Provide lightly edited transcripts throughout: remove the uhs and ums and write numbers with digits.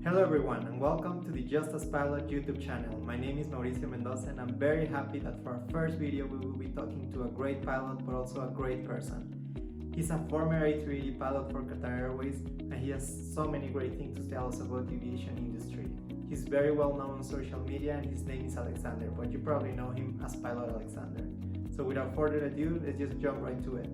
Hello everyone and welcome to the Just as Pilot YouTube channel. My name is Mauricio Mendoza and I'm very happy that for our first video we will be talking to a great pilot but also a great person. He's a former A380 pilot for Qatar Airways and he has so many great things to tell us about the aviation industry. He's very well known on social media and his name is Alexander, but you probably know him as Pilot Alexander. So without further ado, let's just jump right to it.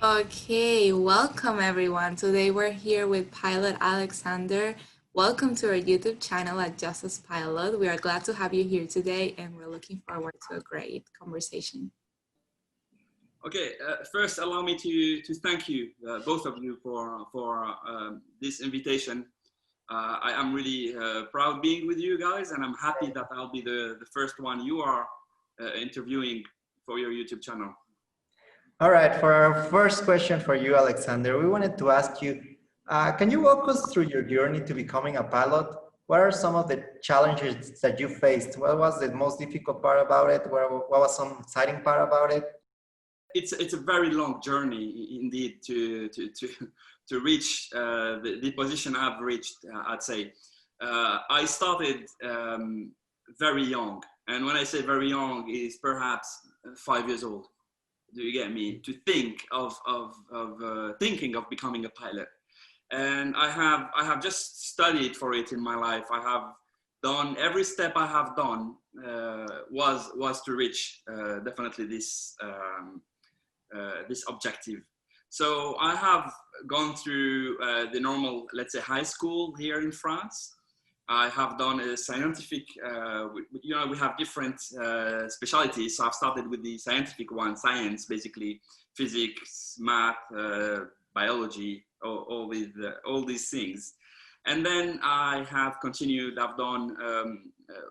Okay, welcome everyone. Today we're here with Pilot Alexander. Welcome to our YouTube channel at Just as Pilot. We are glad to have you here today and we're looking forward to a great conversation. Okay, first allow me to thank you, both of you, for this invitation. I am really proud being with you guys, and I'm happy that I'll be the first one you are interviewing for your YouTube channel. All right, for our first question for you, Alexander, we wanted to ask you, can you walk us through your journey to becoming a pilot? What are some of the challenges that you faced? What was the most difficult part about it? What was some exciting part about it? It's a very long journey indeed to reach the position I've reached, I'd say. I started very young, and when I say very young, is perhaps 5 years old. Do you get me? To think of thinking of becoming a pilot, and I have just studied for it in my life. I have done every step I have done was to reach definitely this this objective. So I have gone through the normal, let's say, high school here in France. I have done a scientific, we have different specialties. So I've started with the scientific one, science, basically physics, math, biology, all these things. And then I have continued, I've done,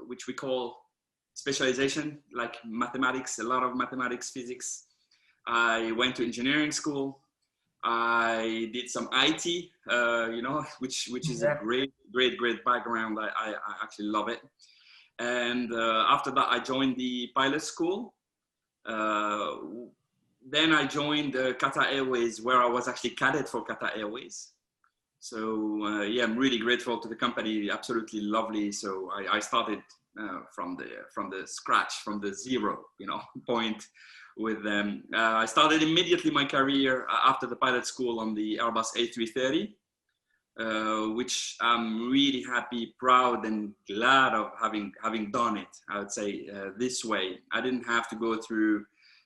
which we call specialization, like mathematics, a lot of mathematics, physics. I went to engineering school. I did some IT, which is a great background. I actually love it. And after that, I joined the pilot school. Then I joined Qatar Airways, where I was actually cadet for Qatar Airways. So yeah, I'm really grateful to the company. Absolutely lovely. So I started from the scratch, from the zero, point with them. I started immediately my career after the pilot school on the Airbus A330, which I'm really happy, proud, and glad of having done it. I would say this way. I didn't have to go through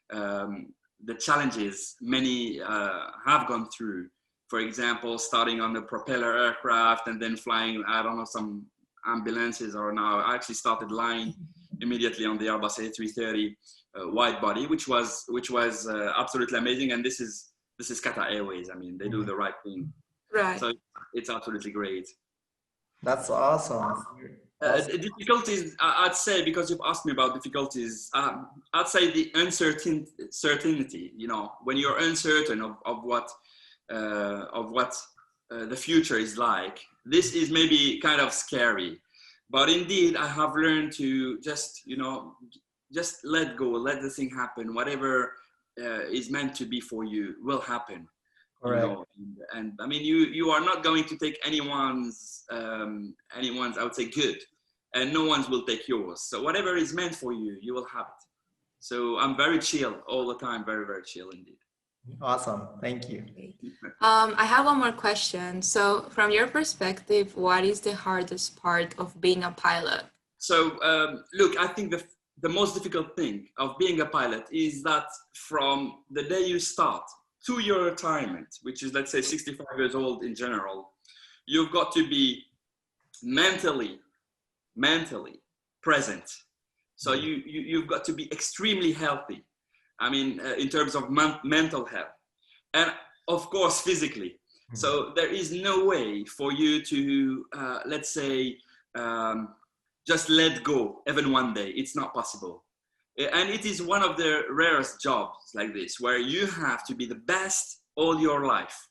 the challenges many have gone through. For example, starting on the propeller aircraft and then flying, I don't know, some ambulances, or now I actually started flying immediately on the Airbus A330 wide body, which was absolutely amazing. And this is Qatar Airways. I mean, they do the right thing. Right. So it's absolutely great. That's awesome. Difficulties, I'd say, because you've asked me about difficulties, I'd say the uncertainty, when you're uncertain of what the future is like. This is maybe kind of scary, but indeed I have learned to just let go, let the thing happen. Whatever is meant to be for you will happen. Correct. And I mean, you are not going to take anyone's I would say good, and no one's will take yours. So whatever is meant for you, you will have it. So I'm very chill all the time, very, very chill indeed. Awesome. Thank you. I have one more question. So from your perspective, what is the hardest part of being a pilot? So look, I think the most difficult thing of being a pilot is that from the day you start to your retirement, which is, let's say, 65 years old in general, you've got to be mentally present. So you've got to be extremely healthy. I mean, in terms of mental health, and of course, physically. So there is no way for you to, let's say, just let go even one day. It's not possible. And it is one of the rarest jobs like this, where you have to be the best all your life.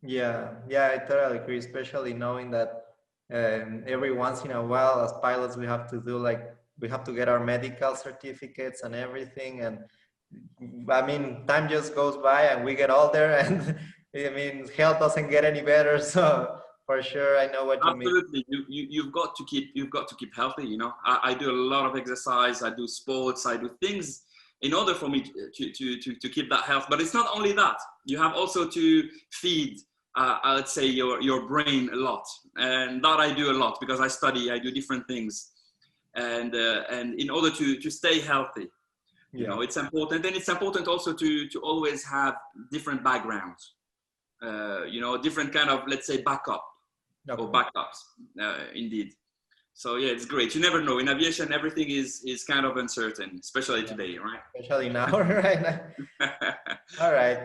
Yeah, I totally agree, especially knowing that every once in a while as pilots we have to do we have to get our medical certificates and everything, and I mean, time just goes by and we get older, and I mean, health doesn't get any better. So for sure, I know what you mean. Absolutely, you've got to keep healthy. You know, I do a lot of exercise, I do sports, I do things in order for me to keep that health. But it's not only that. You have also to feed, I would say, your brain a lot, and that I do a lot because I study, I do different things, and in order to stay healthy, you know, it's important. And it's important also to always have different backgrounds, you know, different kind of, let's say, backup. Or backups, indeed. So yeah, it's great. You never know. In aviation, everything is kind of uncertain, especially today, right? Especially now, right now. All right.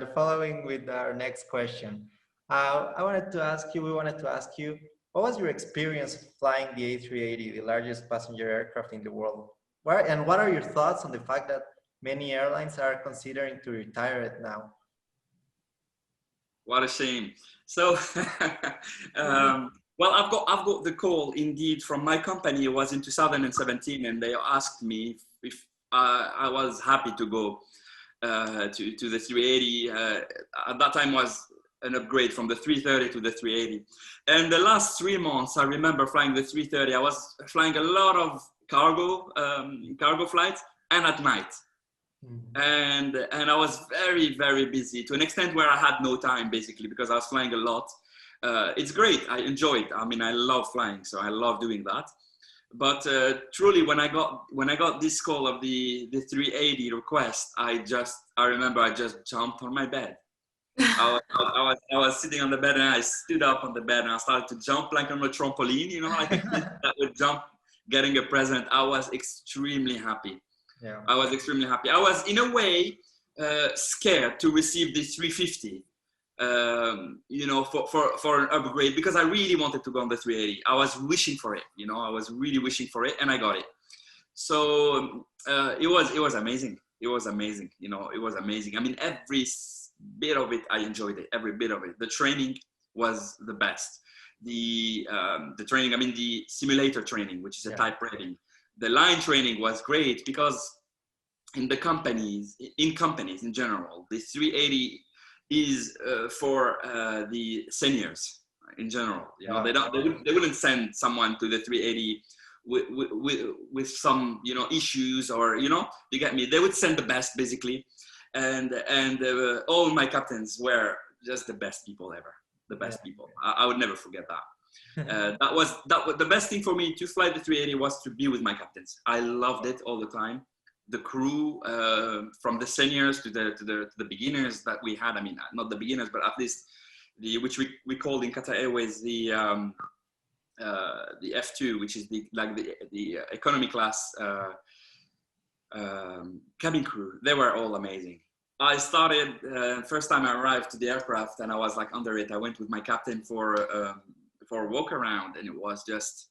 The following with our next question. We wanted to ask you, what was your experience flying the A380, the largest passenger aircraft in the world? And what are your thoughts on the fact that many airlines are considering to retire it now? What a shame. So, well, I've got the call indeed from my company. It was in 2017, and they asked me if I was happy to go to the 380. At that time was an upgrade from the 330 to the 380. And the last 3 months, I remember flying the 330. I was flying a lot of cargo flights, and at night. And I was very, very busy to an extent where I had no time, basically, because I was flying a lot. It's great. I enjoy it. I mean, I love flying, so I love doing that. But truly, when I got this call of the 380 request, I remember I just jumped on my bed. I was sitting on the bed, and I stood up on the bed, and I started to jump like on a trampoline, you know, like a kid that would jump, getting a present. I was extremely happy. Yeah. I was extremely happy. I was, in a way, scared to receive the 350, you know, for an upgrade, because I really wanted to go on the 380. I was wishing for it, you know, I was really wishing for it, and I got it. So it was amazing. It was amazing, you know, it was amazing. I mean, every bit of it, I enjoyed it, every bit of it. The training was the best. The training, I mean, the simulator training, which is a type rating. The line training was great because in companies in general, the 380 is for the seniors in general. You know, they wouldn't send someone to the 380 with some, you know, issues, or, you know, you get me. They would send the best, basically, and all my captains were just the best people ever. The best people. I would never forget that. That was the best thing for me to fly the 380 was to be with my captains. I loved it all the time. The crew, from the seniors to the beginners that we had. I mean, not the beginners, but at least which we called in Qatar Airways the F2, which is the economy class cabin crew. They were all amazing. I started first time I arrived to the aircraft, and I was like under it. I went with my captain for a walk around, and it was just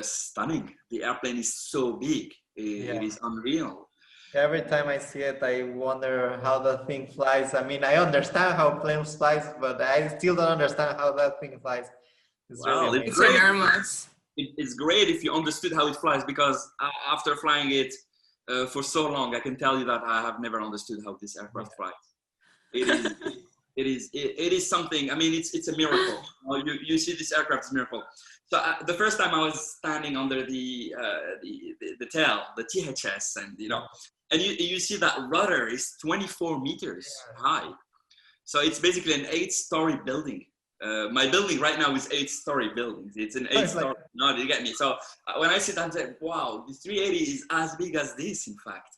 stunning. The airplane is so big. It is unreal. Every time I see it, I wonder how the thing flies. I mean, I understand how planes flies, but I still don't understand how that thing flies. It's really it's great. Enormous. It's great if you understood how it flies, because after flying it for so long, I can tell you that I have never understood how this aircraft flies. It is something. I mean, it's a miracle. You see this aircraft, it's a miracle. So the first time I was standing under the tail, the THS, and you know, and you see that rudder is 24 meters high. So it's basically an 8-story building. My building right now is 8-story buildings. It's an 8-story. No, you get me. So when I sit down, I say, wow, the 380 is as big as this, in fact.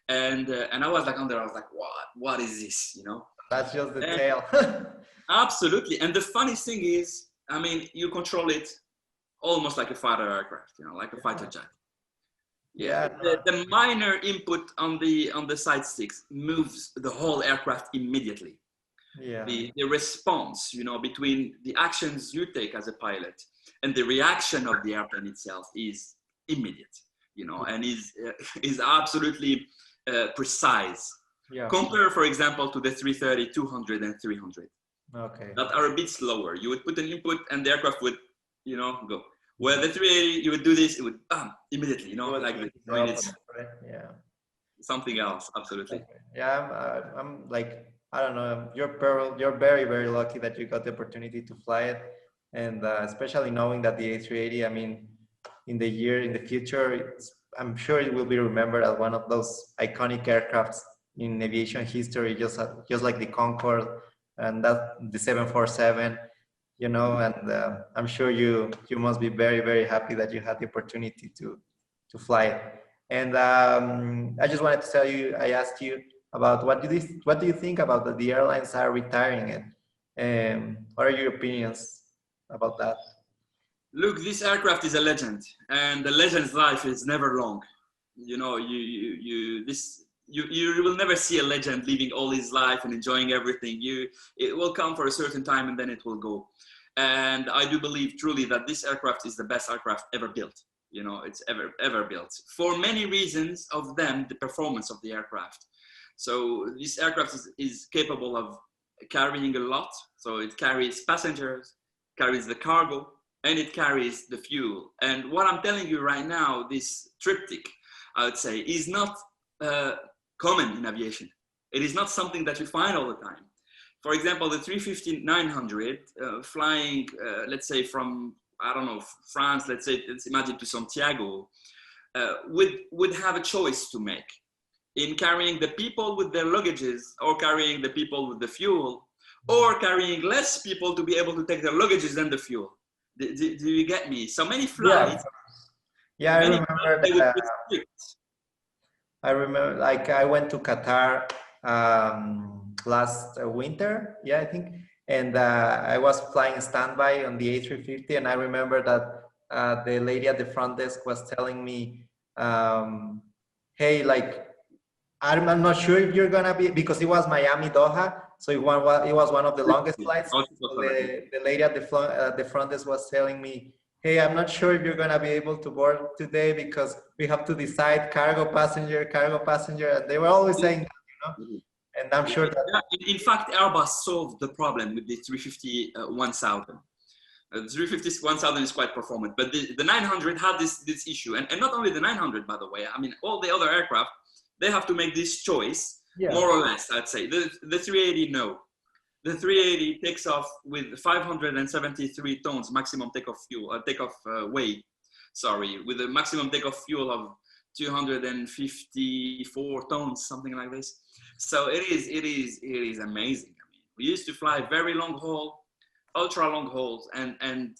And I was like under. I was like, what is this? You know. That's just the tail. Absolutely. And the funny thing is, I mean, you control it almost like a fighter aircraft, you know, like a fighter jet. The minor input on the side sticks moves the whole aircraft immediately. The response, you know, between the actions you take as a pilot and the reaction of the airplane itself is immediate, you know, and is absolutely precise. Compare, for example, to the 330, 200, and 300. Okay. That are a bit slower. You would put an input, and the aircraft would, you know, go. Where the 380, you would do this, it would immediately, you know, like the, I mean, something else, absolutely. Yeah, I'm like, I don't know, you're very, very lucky that you got the opportunity to fly it. And especially knowing that the A380, I mean, in the future, I'm sure it will be remembered as one of those iconic aircrafts in aviation history, just like the Concorde and that the 747, you know. And I'm sure you must be very, very happy that you had the opportunity to fly it. And I just wanted to tell you, I asked you about what do you think about the airlines are retiring it? What are your opinions about that? Look, this aircraft is a legend, and the legend's life is never long. You know, you will never see a legend living all his life and enjoying everything. It will come for a certain time and then it will go. And I do believe truly that this aircraft is the best aircraft ever built. You know, it's ever built, for many reasons. Of them, the performance of the aircraft. So this aircraft is capable of carrying a lot. So it carries passengers, carries the cargo, and it carries the fuel. And what I'm telling you right now, this triptych, I would say, is not common in aviation. It is not something that you find all the time. For example, the 350-900 flying, let's say from, I don't know, France, let's imagine to Santiago, would have a choice to make in carrying the people with their luggages, or carrying the people with the fuel, or carrying less people to be able to take their luggages than the fuel. Do you get me? So many flights. Yeah, I many remember flights, they would that. restrict. I remember, like, I went to Qatar last winter, yeah, I think, and I was flying standby on the A350, and I remember that the lady at the front desk was telling me, "Hey, like, I'm not sure if you're gonna be," because it was Miami Doha, so it was one of the longest flights. So the lady at the front desk was telling me, "Hey, I'm not sure if you're gonna be able to board today because we have to decide cargo passenger," and they were always saying that, you know. And I'm sure that in fact, Airbus solved the problem with the 350-1000. The 350-1000 is quite performant, but the 900 had this issue, and not only the 900, by the way. I mean, all the other aircraft, they have to make this choice, more or less, I'd say. The 380, no. The 380 takes off with 573 tons maximum takeoff weight. Sorry, with a maximum takeoff fuel of 254 tons, something like this. So it is amazing. I mean, we used to fly very long haul, ultra long hauls, and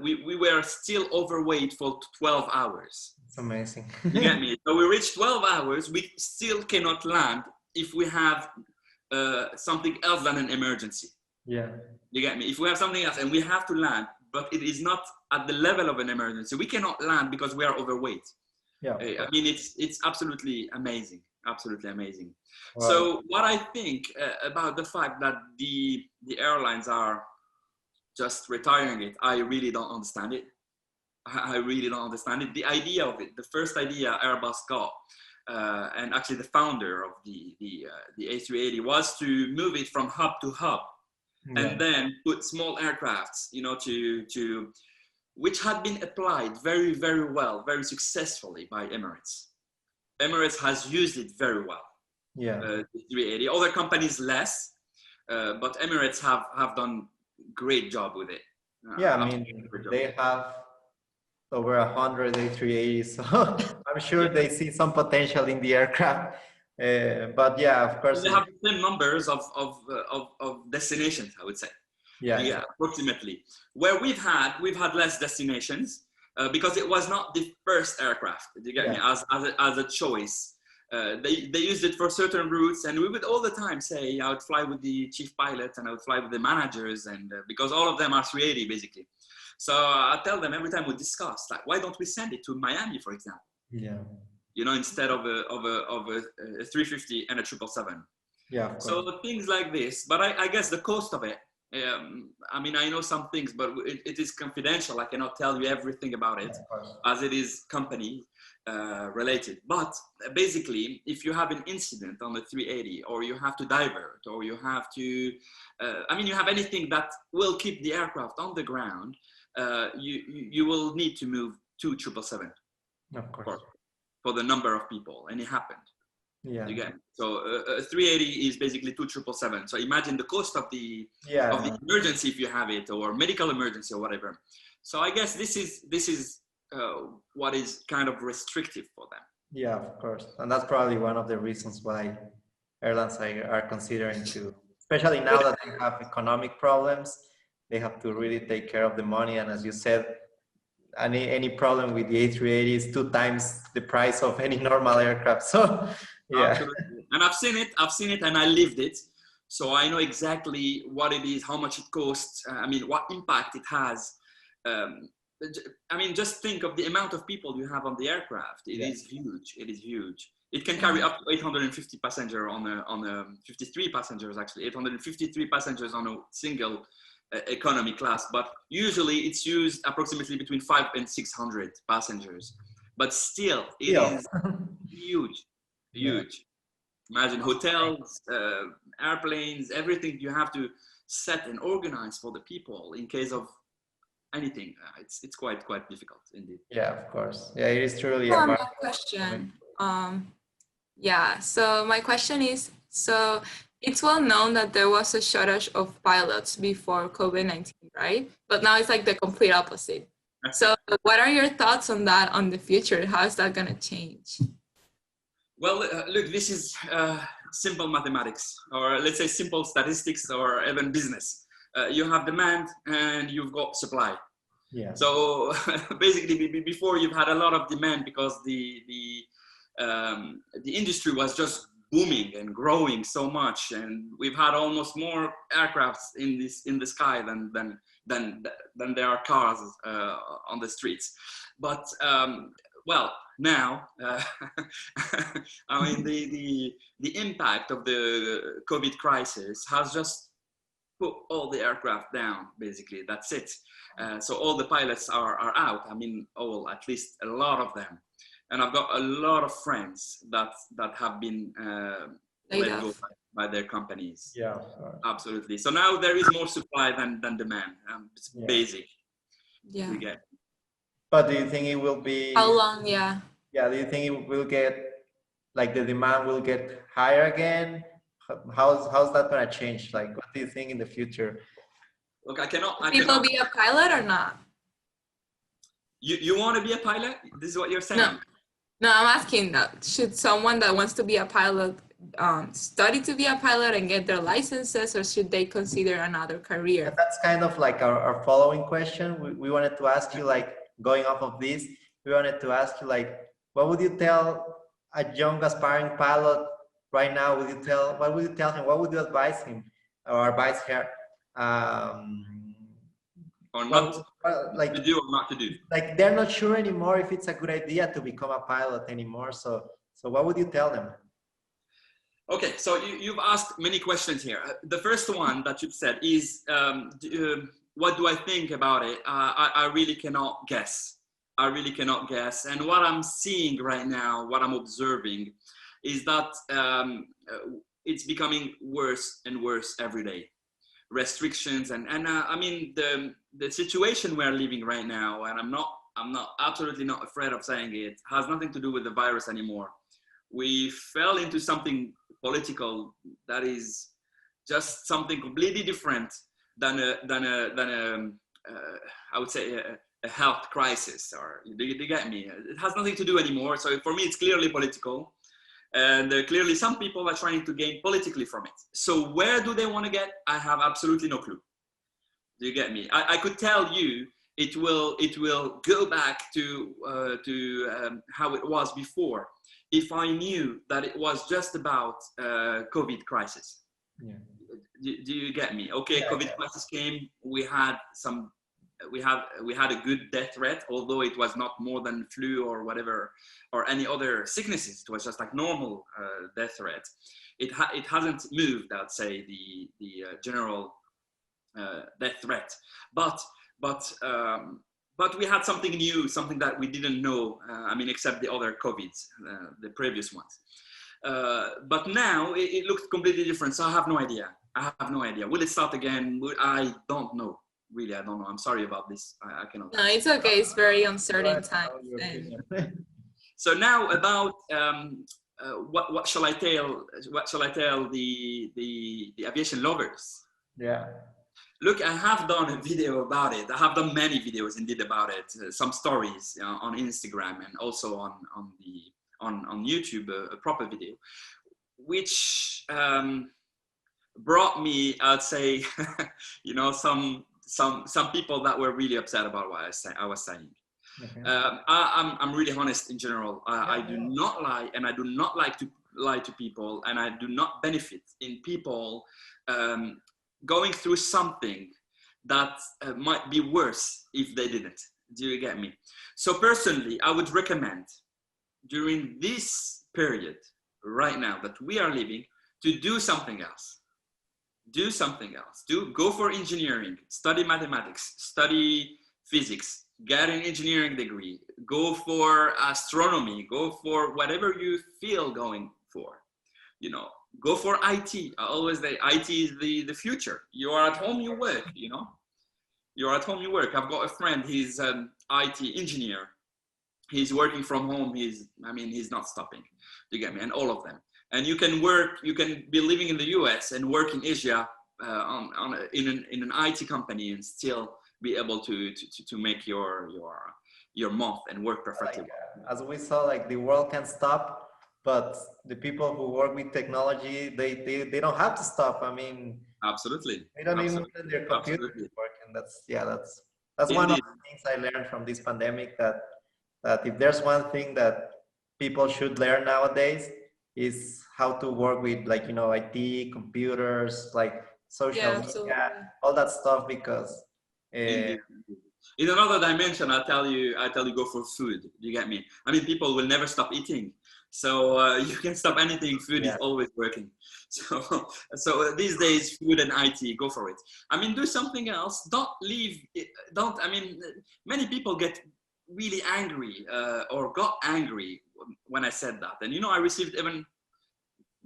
we were still overweight for 12 hours. It's amazing. You get me? So we reached 12 hours. We still cannot land if we have something else than an ememergency. Yeah. You get me? If we have something else and we have to land, but it is not at the level of an emergency, we cannot land because we are overweight. Yeah. I mean, it's absolutely amazing. Absolutely amazing. Wow. So what I think about the fact that the airlines are just retiring it, I really don't understand it. I really don't understand it. The idea of it, the first idea Airbus got, and actually the founder of the A380 was to move it from hub to hub, and then put small aircrafts, you know, to which had been applied very, very well, very successfully by Emirates. Emirates has used it very well. Yeah. The 380. Other companies less, but Emirates have done great job with it. Yeah, I mean, they have over 100 A380s, so I'm sure they see some potential in the aircraft. But yeah, of course. They have the same numbers of destinations, I would say. Yeah, approximately. Where we've had less destinations because it was not the first aircraft. You get me? As a choice. They used it for certain routes, and we would all the time say I would fly with the chief pilot and I would fly with the managers, and because all of them are 380 basically. So I tell them every time we discuss, like, why don't we send it to Miami, for example? Yeah. You know, instead of a 350 and a 777. Yeah. So things like this, but I guess the cost of it. I mean, I know some things, but it is confidential. I cannot tell you everything about it, as it is company related. But basically, if you have an incident on the 380, or you have to divert, or you have to, I mean, you have anything that will keep the aircraft on the ground, you will need to move to 777. Of course. for the number of people, and it happened. Yeah. Again, so 380 is basically 2777. So imagine the cost of the emergency if you have it, or medical emergency or whatever. So I guess this is what is kind of restrictive for them. Yeah, of course, and that's probably one of the reasons why airlines are considering to, especially now that they have economic problems, they have to really take care of the money. And as you said, any problem with the A380 is 2 times the price of any normal aircraft. So yeah. Absolutely. And I've seen it and I lived it. So I know exactly what it is, how much it costs. I mean, what impact it has. I mean, just think of the amount of people you have on the aircraft. It is huge. It is huge. It can carry up to 850 passengers on a 53 passengers, actually 853 passengers on a single economy class. But usually it's used approximately between 500 and 600 passengers. But still, it is huge. Huge. Imagine hotels, airplanes, everything you have to set and organize for the people in case of anything. It's quite difficult indeed. Yeah, of course. Yeah, it is truly a my question. Yeah, so my question is, so it's well known that there was a shortage of pilots before COVID-19, right? But now it's like the complete opposite. So what are your thoughts on that, on the future? How is that going to change? Well, look, this is simple mathematics, or let's say simple statistics, or even business. You have demand and you've got supply. Yeah. So basically, before you've had a lot of demand because the industry was just booming and growing so much, and we've had almost more aircrafts in the sky than there are cars on the streets. But well, now I mean the impact of the COVID crisis has just put all the aircraft down. Basically, that's it. So all the pilots are out. I mean, at least a lot of them. And I've got a lot of friends that have been let go by their companies. Yeah, absolutely. So now there is more supply than demand. It's basic. Yeah. But do you think it will be? How long? Yeah. Yeah. Do you think it will get, like, the demand will get higher again? How's that gonna change? Like, what do you think in the future? Look, I cannot. People be a pilot or not? You want to be a pilot? This is what you're saying? No, I'm asking that. Should someone that wants to be a pilot study to be a pilot and get their licenses, or should they consider another career? And that's kind of like our following question. We wanted to ask you, like, going off of this, we wanted to ask you, like, what would you tell a young aspiring pilot right now? What would you tell him? What would you advise him or advise her? Or not, like, to do or not to do. Like, they're not sure anymore if it's a good idea to become a pilot anymore. So what would you tell them? Okay, so you've asked many questions here. The first one that you've said is, what do I think about it? I really cannot guess. I really cannot guess. And what I'm seeing right now, what I'm observing, is that it's becoming worse and worse every day. Restrictions and I mean the situation we're living right now, and I'm not absolutely not afraid of saying it, has nothing to do with the virus anymore. We fell into something political that is just something completely different than I would say a health crisis, or do you get me? It has nothing to do anymore. So for me, it's clearly political. And clearly some people are trying to gain politically from it. So where do they want to get? I have absolutely no clue. Do you get me? I could tell you it will go back to how it was before if I knew that it was just about COVID crisis. Yeah. Do you get me? Okay, yeah, COVID crisis came. We had a good death rate, although it was not more than flu or whatever, or any other sicknesses. It was just like normal death rate. It hasn't moved, I'd say, the general death rate. But we had something new, something that we didn't know. I mean, except the other COVIDs, the previous ones. But now it looks completely different. So I have no idea. Will it start again? I don't know. Really, I don't know. I'm sorry about this. I cannot. No, it's okay. It's very uncertain times. So now about what shall I tell? What shall I tell the aviation lovers? Yeah. Look, I have done a video about it. I have done many videos indeed about it. Some stories on Instagram and also on YouTube, a proper video, which brought me, I'd say, you know, some people that were really upset about what I was saying. Okay. I'm really honest in general. I do not lie, and I do not like to lie to people, and I do not benefit in people going through something that might be worse if they didn't. Do you get me? So personally, I would recommend during this period right now that we are living to do something else. Do something else. Go for engineering, study mathematics, study physics, get an engineering degree, go for astronomy, go for whatever you feel going for, you know, go for IT. I always say IT is the future. You are at home, you work, you know, you're at home, you work. I've got a friend, he's an IT engineer. He's working from home. He's not stopping. You get me? And all of them. And you can work, you can be living in the US and work in Asia in an IT company and still be able to make your month and work perfectly. As we saw, like the world can stop, but the people who work with technology, they don't have to stop. I mean, absolutely. they don't even let their computers work, and that's one of the things I learned from this pandemic, that if there's one thing that people should learn nowadays is how to work with, like, you know, IT, computers, like social media, all that stuff, because in another dimension, I tell you, go for food. You get me? I mean, people will never stop eating. So you can stop anything. Food is always working. So these days, food and IT, go for it. I mean, do something else. Don't leave. I mean, many people get really angry or got angry when I said that. And, you know, I received even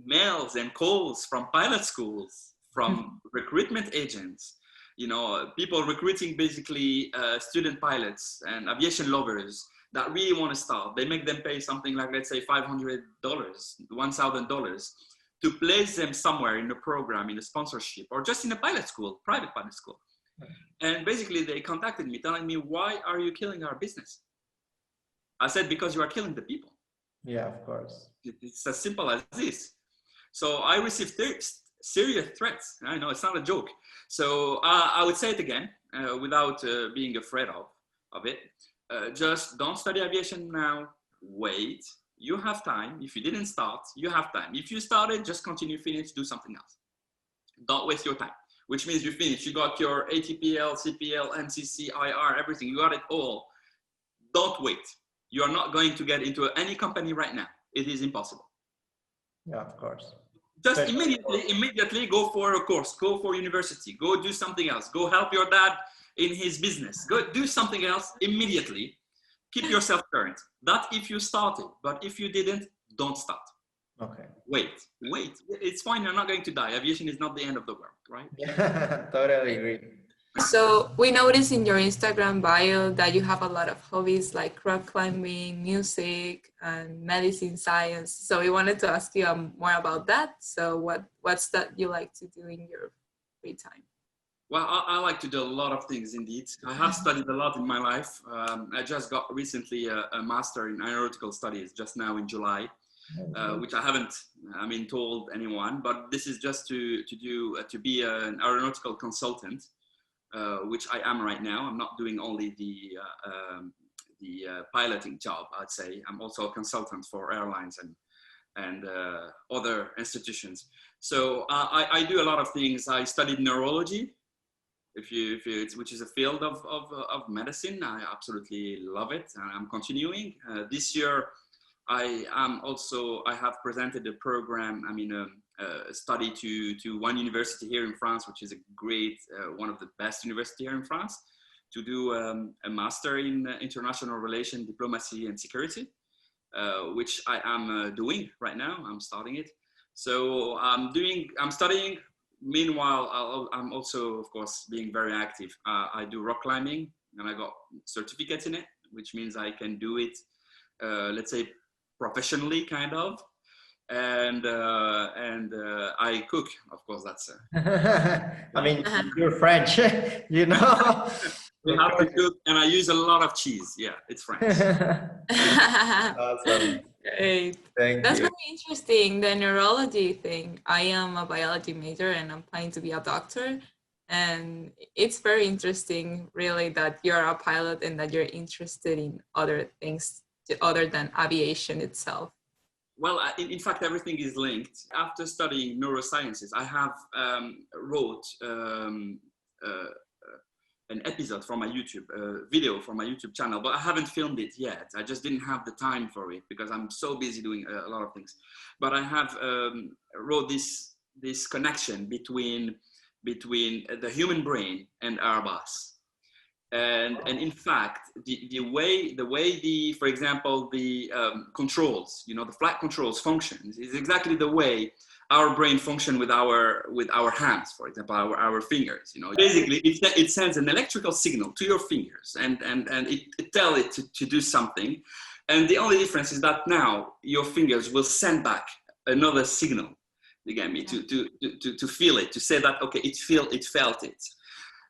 mails and calls from pilot schools, from recruitment agents, you know, people recruiting basically student pilots and aviation lovers that really want to start. They make them pay something like, let's say, $500, $1,000 to place them somewhere in a program, in a sponsorship, or just in a pilot school, private pilot school. And basically they contacted me telling me, why are you killing our business? I said, because you are killing the people. Yeah, of course. It's as simple as this. So I received serious threats. I know it's not a joke. So I would say it again without being afraid of it. Just don't study aviation now. Wait. You have time. If you didn't start, you have time. If you started, just continue, finish, do something else. Don't waste your time, which means you finish. You got your ATPL, CPL, MCC, IR, everything. You got it all. Don't wait. You are not going to get into any company right now. It is impossible. Yeah, of course. Just immediately go for a course, go for university, go do something else, go help your dad in his business, go do something else immediately. Keep yourself current. That if you started, but if you didn't, don't start. Okay. Wait. It's fine. You're not going to die. Aviation is not the end of the world, right? Yeah, totally agree. So we noticed in your Instagram bio that you have a lot of hobbies like rock climbing, music, and medicine science. So we wanted to ask you more about that. So what's that you like to do in your free time? Well, I like to do a lot of things indeed. I have studied a lot in my life. I just got recently a master in aeronautical studies just now in July, which I haven't, told anyone. But this is just to be an aeronautical consultant, which I am right now. I'm not doing only the piloting job, I'd say. I'm also a consultant for airlines and other institutions. So I do a lot of things. I studied neurology. Which is a field of medicine. I absolutely love it, and I'm continuing. This year, I have presented a program, a study to one university here in France, which is a great, one of the best university here in France, to do a master in international relations, diplomacy, and security, which I am doing right now. I'm starting it. So I'm studying. Meanwhile, I'm also, of course, being very active. I do rock climbing, and I got certificates in it, which means I can do it, let's say, professionally, kind of. And I cook, of course. That's I mean, you're French, you know. we have to cook, and I use a lot of cheese. Yeah, it's French. Awesome. Great. Thank That's you. very interesting, the neurology thing. I am a biology major and I'm planning to be a doctor. And it's very interesting, really, that you're a pilot and that you're interested in other things other than aviation itself. Well, in fact, everything is linked. After studying neurosciences, I have wrote an episode for my YouTube, video for my YouTube channel, but I haven't filmed it yet. I just didn't have the time for it because I'm so busy doing a lot of things. But I have wrote this connection between the human brain and Airbus. And in fact, the way for example, the controls, you know, the flight controls functions is exactly the way our brain function with our hands, for example, our fingers. You know, basically it sends an electrical signal to your fingers and it tells it to do something. And the only difference is that now your fingers will send back another signal, you get me, to feel it, to say that, okay, it felt it.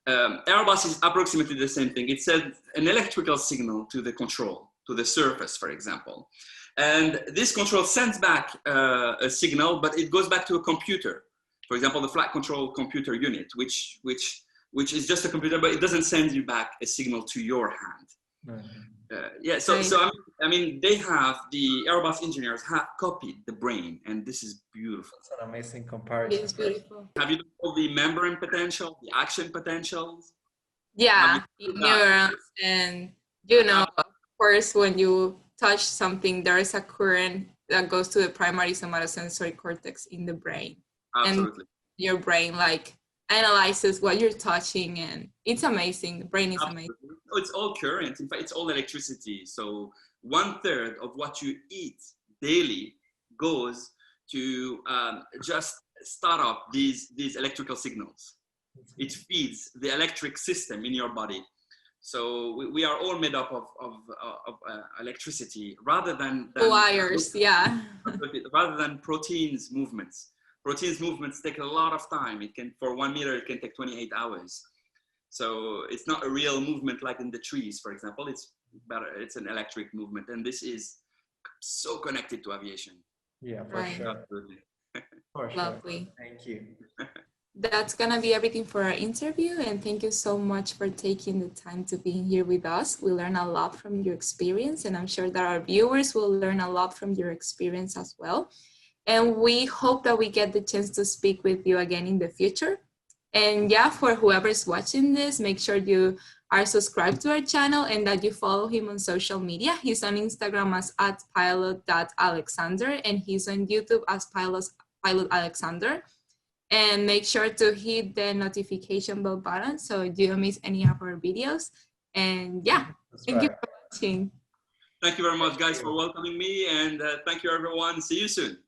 Airbus is approximately the same thing. It sends an electrical signal to the control, to the surface, for example. And this control sends back a signal, but it goes back to a computer. For example, the flight control computer unit, which is just a computer, but it doesn't send you back a signal to your hand. Mm-hmm. So I mean, the Airbus engineers have copied the brain, and this is beautiful. That's an amazing comparison. It's beautiful. Have you done all the membrane potential, the action potentials? Yeah, neurons, and you know, of course, when you touch something, there is a current that goes to the primary somatosensory cortex in the brain. Absolutely. And your brain like analyzes what you're touching, and it's amazing. The brain is amazing. It's all current. In fact, it's all electricity. So 1/3 of what you eat daily goes to just start up these electrical signals. It feeds the electric system in your body. So we are all made up of electricity rather than wires. Yeah. Rather than proteins movements. Proteins movements take a lot of time. For 1 meter, it can take 28 hours. So it's not a real movement like in the trees, for example. It's an electric movement, and this is so connected to aviation. Yeah, for sure. Absolutely. For sure. Lovely. Thank you. That's gonna be everything for our interview, and thank you so much for taking the time to be here with us. We learn a lot from your experience, and I'm sure that our viewers will learn a lot from your experience as well. And we hope that we get the chance to speak with you again in the future. And yeah, for whoever's watching this, make sure you are subscribed to our channel and that you follow him on social media. He's on Instagram as @pilot.alexander, and he's on YouTube as Pilot Alexander. And make sure to hit the notification bell button so you don't miss any of our videos. And yeah, thank you for watching. Thank you very much, guys, for welcoming me. And thank you, everyone. See you soon.